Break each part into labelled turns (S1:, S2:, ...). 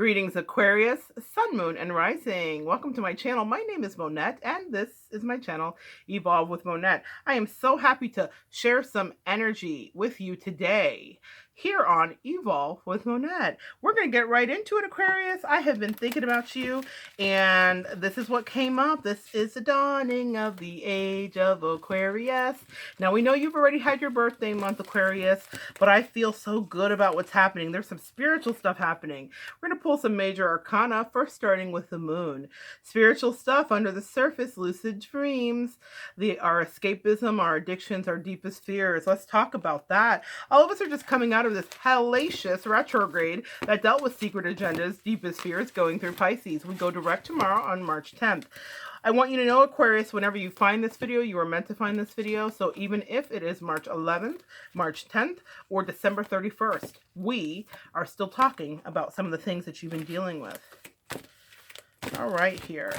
S1: Greetings, Aquarius, Sun, Moon, and Rising. Welcome to my channel. My name is Monette, and this is my channel, Evolve with Monette. I am so happy to share some energy with you today here on Evolve with Monette. We're going to get right into it, Aquarius. I have been thinking about you, and this is what came up. This is the dawning of the age of Aquarius. Now, we know you've already had your birthday month, Aquarius, but I feel so good about what's happening. There's some spiritual stuff happening. We're going to pull some major arcana, first starting with the moon. Spiritual stuff under the surface, lucid dreams, our escapism, our addictions, our deepest fears. Let's talk about that. All of us are just coming out of this hellacious retrograde that dealt with secret agendas, deepest fears, going through Pisces. We go direct tomorrow on March 10th. I want you to know, Aquarius, whenever you find this video, you are meant to find this video. So even if it is March 11th, March 10th, or December 31st, we are still talking about some of the things that you've been dealing with. All right, here.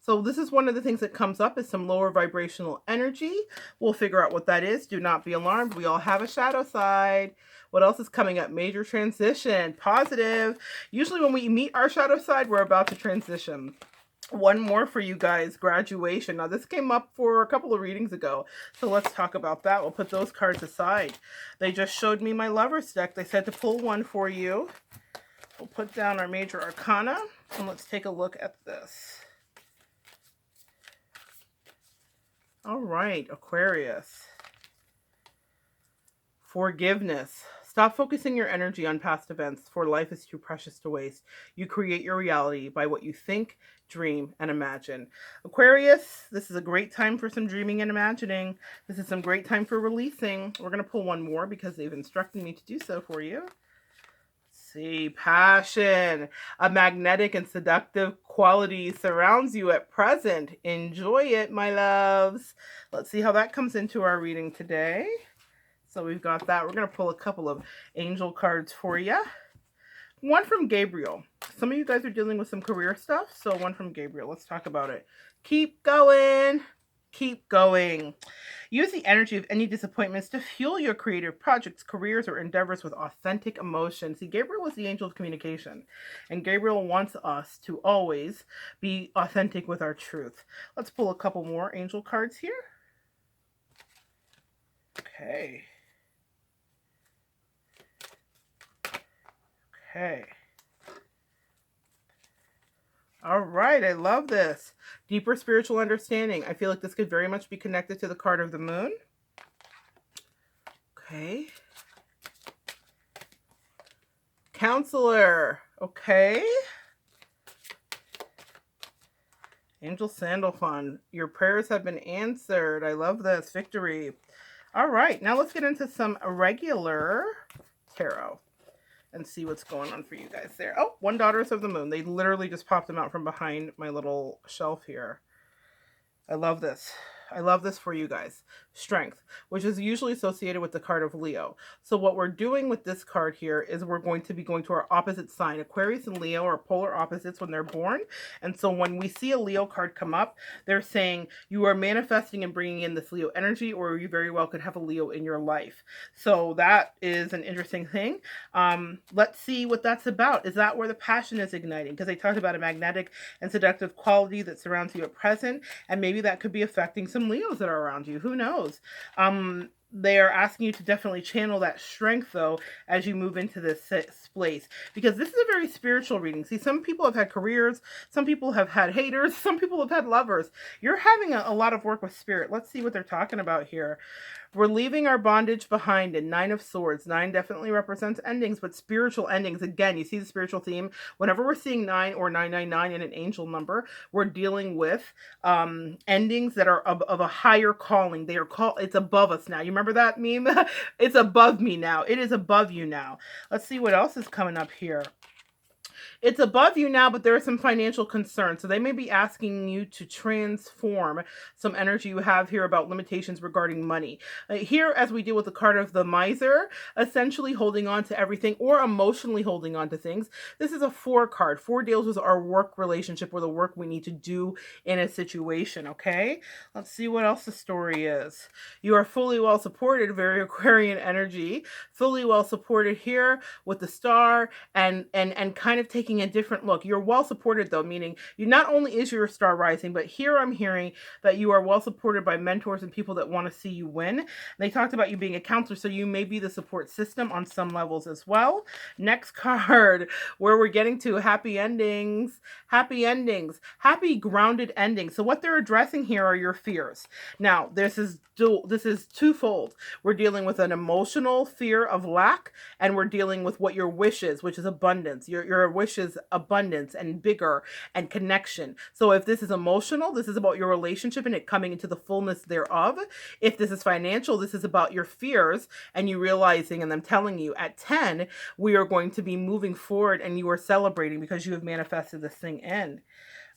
S1: So this is one of the things that comes up is some lower vibrational energy. We'll figure out what that is. Do not be alarmed. We all have a shadow side. What else is coming up? Major transition. Positive. Usually when we meet our shadow side, we're about to transition. One more for you guys, graduation. Now this came up for a couple of readings ago, so let's talk about that. We'll put those cards aside. They just showed me my Lovers deck. They said to pull one for you. We'll put down our major arcana, and let's take a look at this. All right, Aquarius. Forgiveness. Stop focusing your energy on past events, for life is too precious to waste. You create your reality by what you think, dream, and imagine. Aquarius, this is a great time for some dreaming and imagining. This is some great time for releasing. We're going to pull one more because they've instructed me to do so for you. Let's see, passion. A magnetic and seductive quality surrounds you at present. Enjoy it, my loves. Let's see how that comes into our reading today. So we've got that. We're going to pull a couple of angel cards for you. One from Gabriel. Some of you guys are dealing with some career stuff. So one from Gabriel. Let's talk about it. Keep going. Keep going. Use the energy of any disappointments to fuel your creative projects, careers, or endeavors with authentic emotion. See, Gabriel is the angel of communication. And Gabriel wants us to always be authentic with our truth. Let's pull a couple more angel cards here. Okay. Okay. All right, I love this. Deeper spiritual understanding. I feel like this could very much be connected to the card of the moon. Okay. Counselor. Okay. Angel Sandalphon. Your prayers have been answered. I love this. Victory. All right, now let's get into some regular tarot and see what's going on for you guys there. Oh, one Daughters of the Moon. They literally just popped them out from behind my little shelf here. I love this. I love this for you guys. Strength, which is usually associated with the card of Leo. So what we're doing with this card here is we're going to be going to our opposite sign. Aquarius and Leo are polar opposites when they're born. And so when we see a Leo card come up, they're saying you are manifesting and bringing in this Leo energy, or you very well could have a Leo in your life. So that is an interesting thing. Let's see what that's about. Is that where the passion is igniting? Because they talked about a magnetic and seductive quality that surrounds you at present. And maybe that could be affecting some Leos that are around you. Who knows? They are asking you to definitely channel that strength, though, as you move into this place. Because this is a very spiritual reading. See, some people have had careers. Some people have had haters. Some people have had lovers. You're having a lot of work with spirit. Let's see what they're talking about here. We're leaving our bondage behind in 9 of Swords. 9 definitely represents endings, but spiritual endings. Again, you see the spiritual theme. Whenever we're seeing 9 or 999 in an angel number, we're dealing with endings that are of a higher calling. They are called. It's above us now. You remember that meme? It's above me now. It is above you now. Let's see what else is coming up here. It's above you now, but there are some financial concerns. So they may be asking you to transform some energy you have here about limitations regarding money. Here, as we deal with the card of the miser, essentially holding on to everything or emotionally holding on to things. This is a 4 card. 4 deals with our work relationship or the work we need to do in a situation, okay? Let's see what else the story is. You are fully well supported, very Aquarian energy, fully well supported here with the star and kind of taking a different look. You're well supported though, meaning you not only is your star rising, but here I'm hearing that you are well supported by mentors and people that want to see you win. They talked about you being a counselor, so you may be the support system on some levels as well. Next card, where we're getting to happy endings, happy grounded endings. So what they're addressing here are your fears. Now, this is twofold. We're dealing with an emotional fear of lack, and we're dealing with what your wish is, which is abundance. Your wish is abundance and bigger and connection. So if this is emotional, this is about your relationship and it coming into the fullness thereof. If this is financial, this is about your fears and you realizing and them telling you at 10, we are going to be moving forward and you are celebrating because you have manifested this thing in.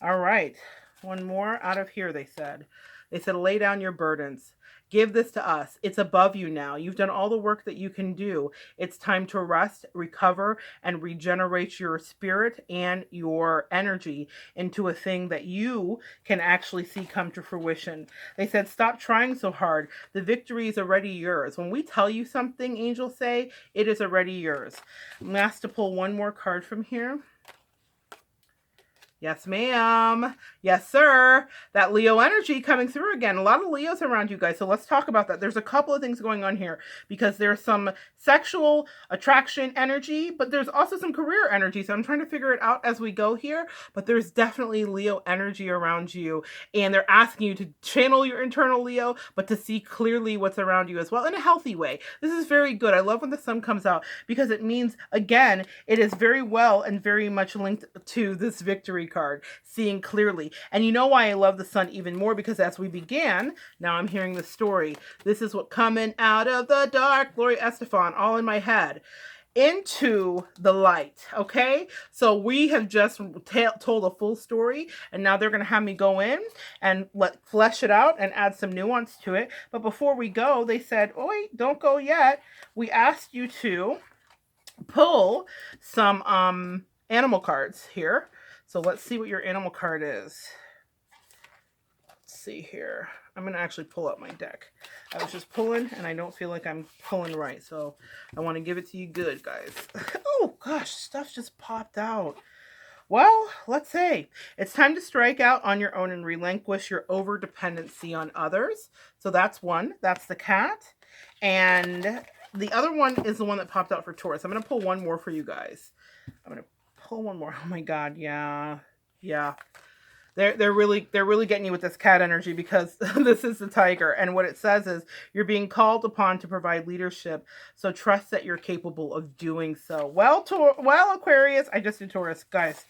S1: All right. One more out of here, they said. They said, lay down your burdens. Give this to us. It's above you now. You've done all the work that you can do. It's time to rest, recover, and regenerate your spirit and your energy into a thing that you can actually see come to fruition. They said, stop trying so hard. The victory is already yours. When we tell you something, angels say, it is already yours. I'm asked to pull one more card from here. Yes, ma'am. Yes, sir. That Leo energy coming through again. A lot of Leos around you guys. So let's talk about that. There's a couple of things going on here because there's some sexual attraction energy, but there's also some career energy. So I'm trying to figure it out as we go here, but there's definitely Leo energy around you. And they're asking you to channel your internal Leo, but to see clearly what's around you as well in a healthy way. This is very good. I love when the sun comes out because it means, again, it is very well and very much linked to this victory card, seeing clearly. And you know why I love the sun even more? Because as we began, now I'm hearing the story. This is what coming out of the dark, Gloria Estefan, all in my head, into the light. Okay, so we have just told a full story, and now they're going to have me go in and flesh it out and add some nuance to it. But before we go, they said, oh wait, don't go yet. We asked you to pull some animal cards here. So let's see what your animal card is. Let's see here. I'm going to actually pull up my deck. I was just pulling and I don't feel like I'm pulling right. So I want to give it to you good, guys. Oh gosh, stuff just popped out. Well, let's say it's time to strike out on your own and relinquish your over-dependency on others. So that's one. That's the cat. And the other one is the one that popped out for Taurus. I'm going to pull one more for you guys. I'm going to pull one more. Oh my God. Yeah. They're really getting you with this cat energy because this is the tiger. And what it says is you're being called upon to provide leadership. So trust that you're capable of doing so. Well, Aquarius, I just did Taurus, guys.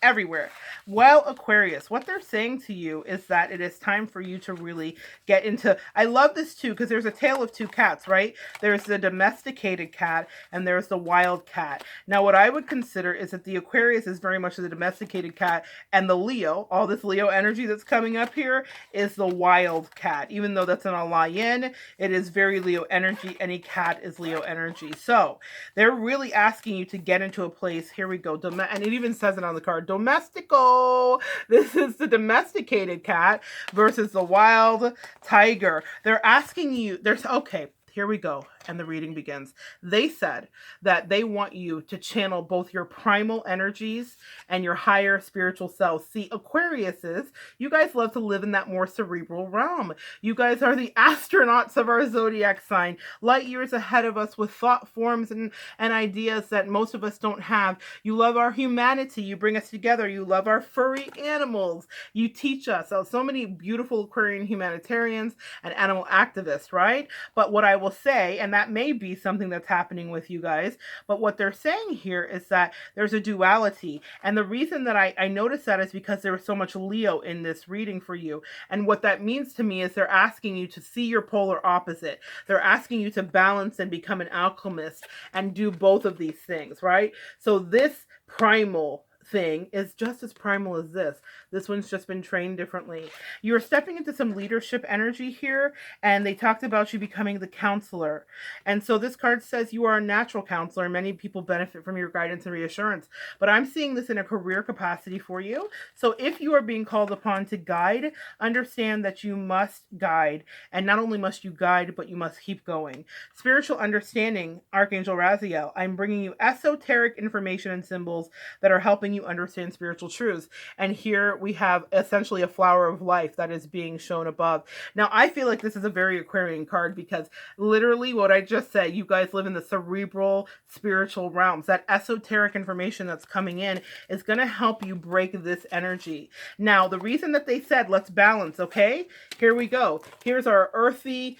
S1: Everywhere. Well, Aquarius, what they're saying to you is that it is time for you to really get into, I love this too, because there's a tale of two cats, right? There's the domesticated cat and there's the wild cat. Now, what I would consider is that the Aquarius is very much the domesticated cat, and the Leo, all this Leo energy that's coming up here, is the wild cat. Even though that's an lie-in, it is very Leo energy. Any cat is Leo energy. So they're really asking you to get into a place. Here we go. And it even says it on the card. Domestico. This is the domesticated cat versus the wild tiger. They're asking you, okay, here we go. And the reading begins. They said that they want you to channel both your primal energies and your higher spiritual self. See, Aquariuses, you guys love to live in that more cerebral realm. You guys are the astronauts of our zodiac sign, light years ahead of us with thought forms and ideas that most of us don't have. You love our humanity. You bring us together. You love our furry animals. You teach us. So many beautiful Aquarian humanitarians and animal activists, right? But what I will say, and that may be something that's happening with you guys. But what they're saying here is that there's a duality. And the reason that I noticed that is because there was so much Leo in this reading for you. And what that means to me is they're asking you to see your polar opposite. They're asking you to balance and become an alchemist and do both of these things, right? So this primal thing is just as primal as this. This one's just been trained differently. You're stepping into some leadership energy here, and they talked about you becoming the counselor. And so this card says you are a natural counselor. Many people benefit from your guidance and reassurance, but I'm seeing this in a career capacity for you. So if you are being called upon to guide, understand that you must guide, and not only must you guide, but you must keep going. Spiritual understanding, Archangel Raziel, I'm bringing you esoteric information and symbols that are helping you understand spiritual truths. And here we have essentially a flower of life that is being shown above. Now, I feel like this is a very Aquarian card because literally what I just said, you guys live in the cerebral spiritual realms. That esoteric information that's coming in is going to help you break this energy. Now, the reason that they said, let's balance, okay? Here we go. Here's our earthy,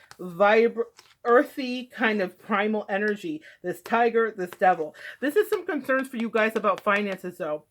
S1: earthy kind of primal energy. This tiger, this devil. This is some concerns for you guys about finances though.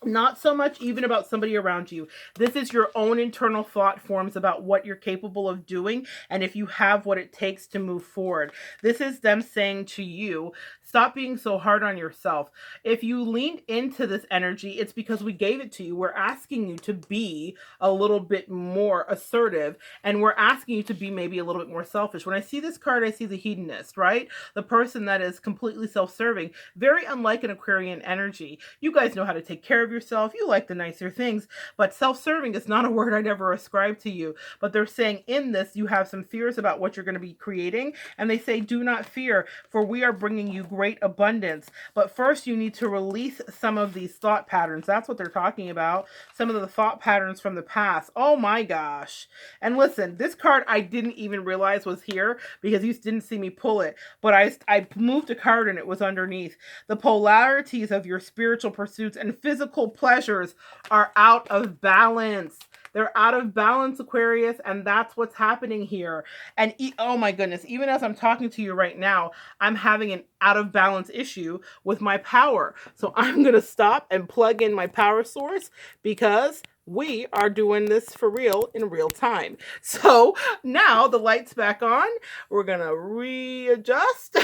S1: Not so much even about somebody around you. This is your own internal thought forms about what you're capable of doing and if you have what it takes to move forward. This is them saying to you, stop being so hard on yourself. If you leaned into this energy, it's because we gave it to you. We're asking you to be a little bit more assertive, and we're asking you to be maybe a little bit more selfish. When I see this card, I see the hedonist, right? The person that is completely self-serving, very unlike an Aquarian energy. You guys know how to take care of yourself. You like the nicer things, but self-serving is not a word I'd ever ascribe to you. But they're saying in this, you have some fears about what you're going to be creating, and they say, do not fear, for we are bringing you great abundance. But first, you need to release some of these thought patterns. That's what they're talking about. Some of the thought patterns from the past. Oh my gosh. And listen, this card I didn't even realize was here because you didn't see me pull it. But I moved a card and it was underneath. The polarities of your spiritual pursuits and physical pleasures are out of balance. They're out of balance, Aquarius, and that's what's happening here. And oh my goodness, even as I'm talking to you right now, I'm having an out of balance issue with my power. So I'm going to stop and plug in my power source because we are doing this for real in real time. So now the light's back on. We're going to readjust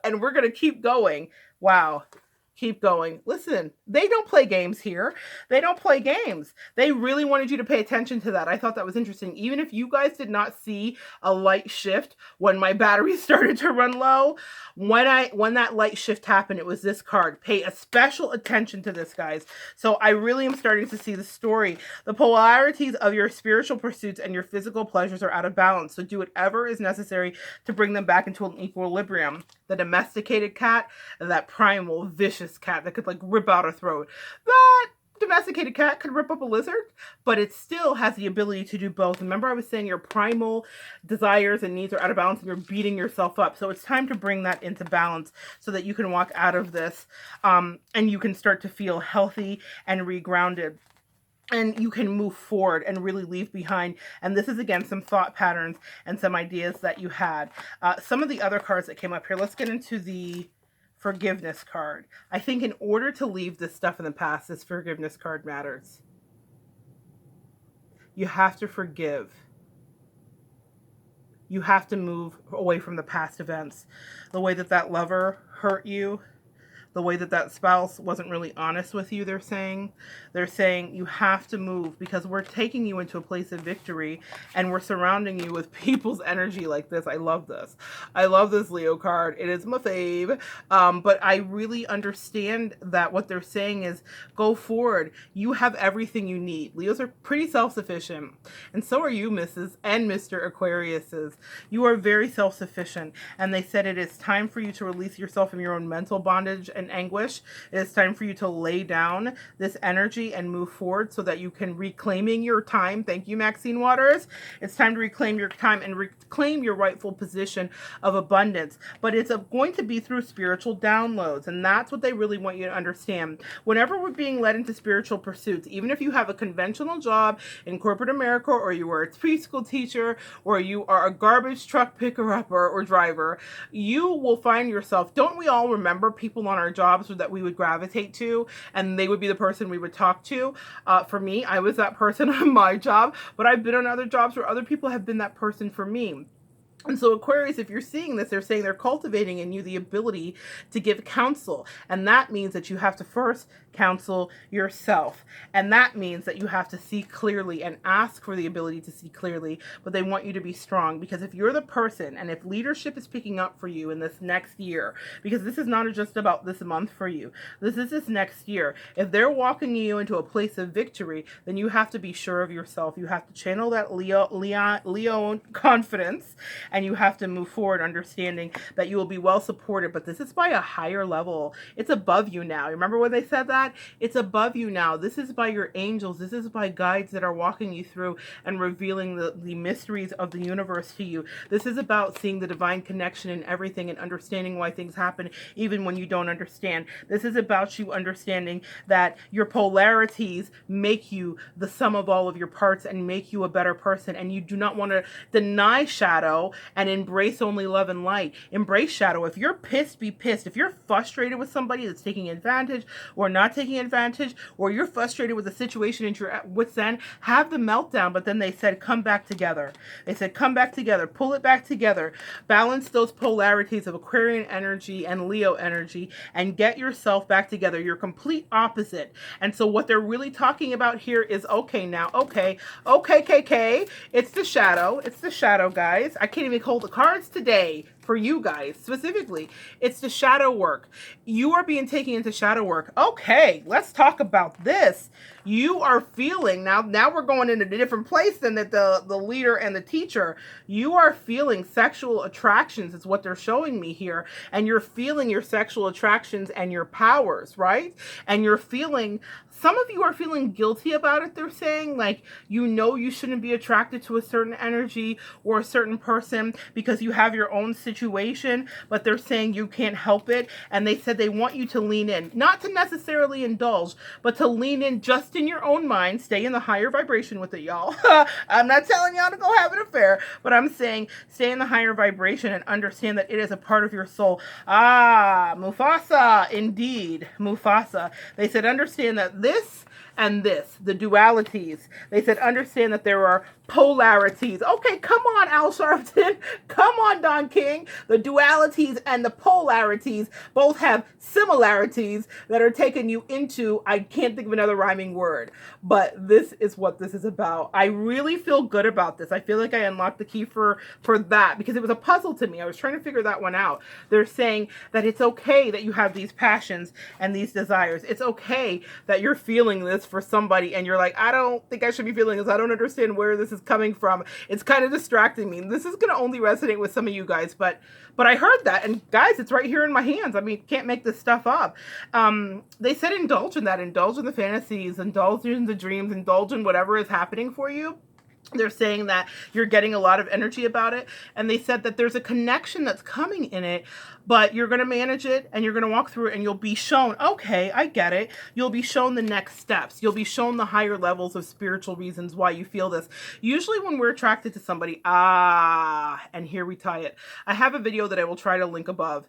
S1: and we're going to keep going. Wow. Keep going. Listen, they don't play games here. They don't play games. They really wanted you to pay attention to that. I thought that was interesting. Even if you guys did not see a light shift when my battery started to run low, when that light shift happened, it was this card. Pay a special attention to this, guys. So I really am starting to see the story. The polarities of your spiritual pursuits and your physical pleasures are out of balance. So do whatever is necessary to bring them back into an equilibrium. The domesticated cat, that primal, vicious cat that could like rip out a throat. That domesticated cat could rip up a lizard, but it still has the ability to do both. Remember I was saying your primal desires and needs are out of balance and you're beating yourself up. So it's time to bring that into balance so that you can walk out of this and you can start to feel healthy and regrounded. And you can move forward and really leave behind. And this is, again, some thought patterns and some ideas that you had. Some of the other cards that came up here. Let's get into the forgiveness card. I think in order to leave this stuff in the past, this forgiveness card matters. You have to forgive. You have to move away from the past events. The way that that lover hurt you, the way that that spouse wasn't really honest with you, they're saying you have to move because we're taking you into a place of victory and we're surrounding you with people's energy like this. I love this. I love this Leo card. It is my fave. But I really understand that what they're saying is go forward. You have everything you need. Leos are pretty self-sufficient. And so are you, Mrs. and Mr. Aquariuses. You are very self-sufficient. And they said it is time for you to release yourself from your own mental bondage and and anguish. It is time for you to lay down this energy and move forward so that you can reclaiming your time. Thank you, Maxine Waters. It's time to reclaim your time and reclaim your rightful position of abundance. But it's going to be through spiritual downloads, and that's what they really want you to understand. Whenever we're being led into spiritual pursuits, even if you have a conventional job in corporate America, or you are a preschool teacher, or you are a garbage truck picker-upper or driver, you will find yourself, don't we all remember people on our jobs that we would gravitate to, and they would be the person we would talk to? For me, I was that person on my job, but I've been on other jobs where other people have been that person for me. And so Aquarius, if you're seeing this, they're saying they're cultivating in you the ability to give counsel. And that means that you have to first counsel yourself. And that means that you have to see clearly and ask for the ability to see clearly. But they want you to be strong, because if you're the person, and if leadership is picking up for you in this next year, because this is not just about this month for you, this is this next year. If they're walking you into a place of victory, then you have to be sure of yourself. You have to channel that Leo confidence, and you have to move forward understanding that you will be well supported. But this is by a higher level. It's above you now. Remember when they said that? It's above you now. This is by your angels. This is by guides that are walking you through and revealing the mysteries of the universe to you. This is about seeing the divine connection in everything and understanding why things happen even when you don't understand. This is about you understanding that your polarities make you the sum of all of your parts and make you a better person. And you do not want to deny shadow and embrace only love and light. Embrace shadow. If you're pissed, be pissed. If you're frustrated with somebody that's taking advantage or not taking advantage, or you're frustrated with the situation and you're at wit's end, have the meltdown. But then they said, come back together. They said, come back together. Pull it back together. Balance those polarities of Aquarian energy and Leo energy and get yourself back together. You're complete opposite. And so what they're really talking about here is, okay, now, okay, KK, it's the shadow. It's the shadow, guys. I can't even hold the cards today for you guys specifically. It's the shadow work. You are being taken into shadow work. Okay, let's talk about this. You are feeling, now we're going into a different place than that the leader and the teacher. You are feeling sexual attractions is what they're showing me here. And you're feeling your sexual attractions and your powers, right? And you're feeling, some of you are feeling guilty about it, they're saying. Like, you know you shouldn't be attracted to a certain energy or a certain person because you have your own situation, but they're saying you can't help it. And they said they want you to lean in, not to necessarily indulge, but to lean in just in your own mind. Stay in the higher vibration with it, y'all. I'm not telling y'all to go have an affair, but I'm saying stay in the higher vibration and understand that it is a part of your soul. Ah, Mufasa, indeed, Mufasa. They said understand that this and this, the dualities. They said understand that there are polarities. Okay, come on, Al Sharpton. Come on, Don King. The dualities and the polarities both have similarities that are taking you into, I can't think of another rhyming word, but this is what this is about. I really feel good about this. I feel like I unlocked the key for that, because it was a puzzle to me. I was trying to figure that one out. They're saying that it's okay that you have these passions and these desires. It's okay that you're feeling this for somebody and you're like, I don't think I should be feeling this. I don't understand where this is coming from. It's kind of distracting me. This is going to only resonate with some of you guys, but I heard that, and guys, it's right here in my hands. I mean, can't make this stuff up. They said indulge in that, indulge in the fantasies, indulge in the dreams, indulge in whatever is happening for you. They're saying that you're getting a lot of energy about it. And they said that there's a connection that's coming in it, but you're going to manage it and you're going to walk through it and you'll be shown, okay, I get it. You'll be shown the next steps. You'll be shown the higher levels of spiritual reasons why you feel this. Usually when we're attracted to somebody, and here we tie it. I have a video that I will try to link above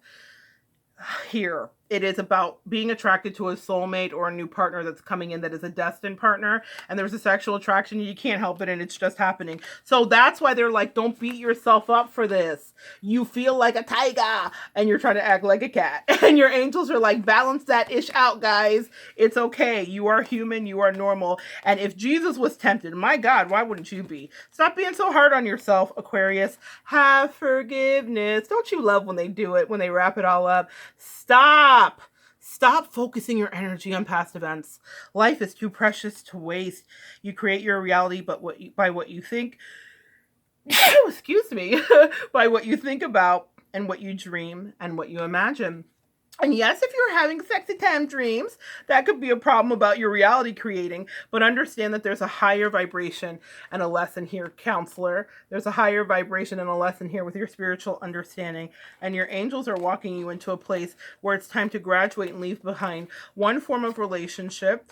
S1: here. It is about being attracted to a soulmate or a new partner that's coming in that is a destined partner, and there's a sexual attraction, you can't help it, and it's just happening. So that's why they're like, don't beat yourself up for this. You feel like a tiger and you're trying to act like a cat. And your angels are like, balance that ish out, guys. It's okay. You are human. You are normal. And if Jesus was tempted, my God, why wouldn't you be? Stop being so hard on yourself, Aquarius. Have forgiveness. Don't you love when they do it, when they wrap it all up? Stop focusing your energy on past events. Life is too precious to waste. You create your reality by what you think, excuse me, by what you think about and what you dream and what you imagine. And yes, if you're having sexy time dreams, that could be a problem about your reality creating, but understand that there's a higher vibration and a lesson here, counselor. There's a higher vibration and a lesson here with your spiritual understanding, and your angels are walking you into a place where it's time to graduate and leave behind one form of relationship,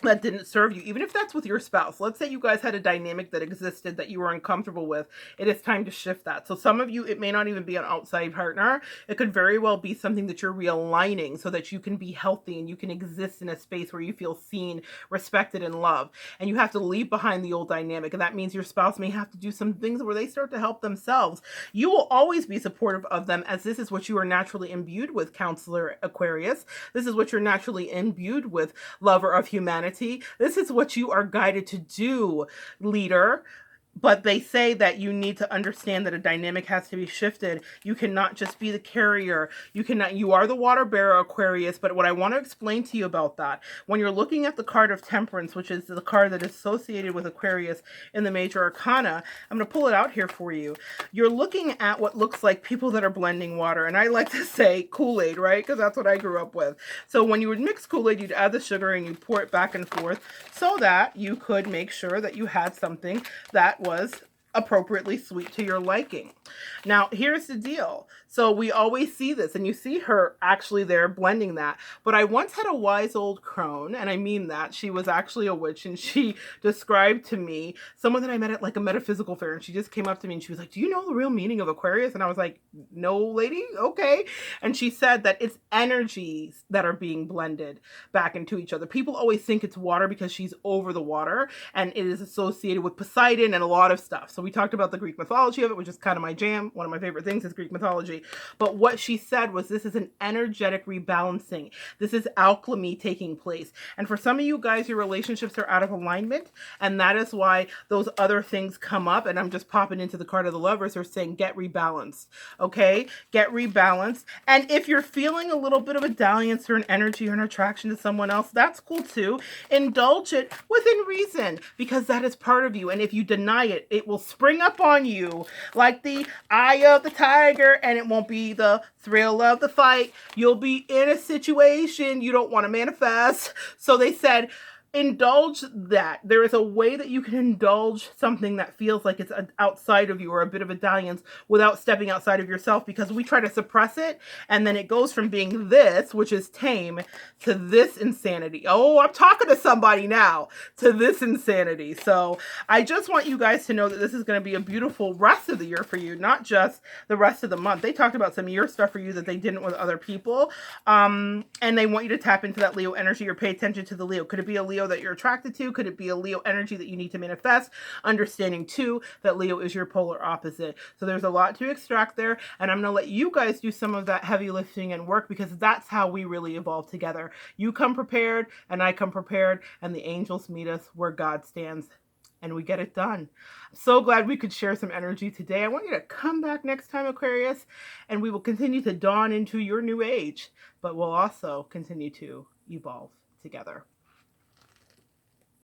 S1: that didn't serve you, even if that's with your spouse. Let's say you guys had a dynamic that existed that you were uncomfortable with. It is time to shift that. So some of you, it may not even be an outside partner. It could very well be something that you're realigning so that you can be healthy and you can exist in a space where you feel seen, respected, and loved. And you have to leave behind the old dynamic. And that means your spouse may have to do some things where they start to help themselves. You will always be supportive of them, as this is what you are naturally imbued with, Counselor Aquarius. This is what you're naturally imbued with, lover of humanity. This is what you are guided to do, leader. But they say that you need to understand that a dynamic has to be shifted. You cannot just be the carrier. You are the water bearer, Aquarius. But what I want to explain to you about that, when you're looking at the card of Temperance, which is the card that is associated with Aquarius in the major arcana, I'm going to pull it out here for you. You're looking at what looks like people that are blending water. And I like to say Kool-Aid, right? Because that's what I grew up with. So when you would mix Kool-Aid, you'd add the sugar and you'd pour it back and forth so that you could make sure that you had something that was appropriately sweet to your liking. Now, here's the deal. So we always see this, and you see her actually there blending that. But I once had a wise old crone, and I mean that. She was actually a witch, and she described to me someone that I met at like a metaphysical fair, and she just came up to me and she was like, "Do you know the real meaning of Aquarius?" And I was like, "No, lady, okay." And she said that it's energies that are being blended back into each other. People always think it's water because she's over the water, and it is associated with Poseidon and a lot of stuff. So we talked about the Greek mythology of it, which is kind of my jam. One of my favorite things is Greek mythology. But what she said was this is an energetic rebalancing. This is alchemy taking place. And for some of you guys, your relationships are out of alignment. And that is why those other things come up. And I'm just popping into the card of the Lovers or saying, get rebalanced. Okay? Get rebalanced. And if you're feeling a little bit of a dalliance or an energy or an attraction to someone else, that's cool too. Indulge it within reason, because that is part of you. And if you deny it, it will spring up on you like the eye of the tiger, and it won't be the thrill of the fight. You'll be in a situation you don't want to manifest. So they said, indulge that. There is a way that you can indulge something that feels like it's outside of you or a bit of a dalliance without stepping outside of yourself, because we try to suppress it, and then it goes from being this, which is tame, to this insanity. Oh, I'm talking to somebody now, to this insanity. So I just want you guys to know that this is going to be a beautiful rest of the year for you, not just the rest of the month. They talked about some year stuff for you that they didn't with other people. And they want you to tap into that Leo energy or pay attention to the Leo. Could it be a Leo that you're attracted to? Could it be a Leo energy that you need to manifest? Understanding too that Leo is your polar opposite. So there's a lot to extract there, and I'm going to let you guys do some of that heavy lifting and work, because that's how we really evolve together. You come prepared and I come prepared, and the angels meet us where God stands, and we get it done. I'm so glad we could share some energy today. I want you to come back next time, Aquarius, and we will continue to dawn into your new age, but we'll also continue to evolve together.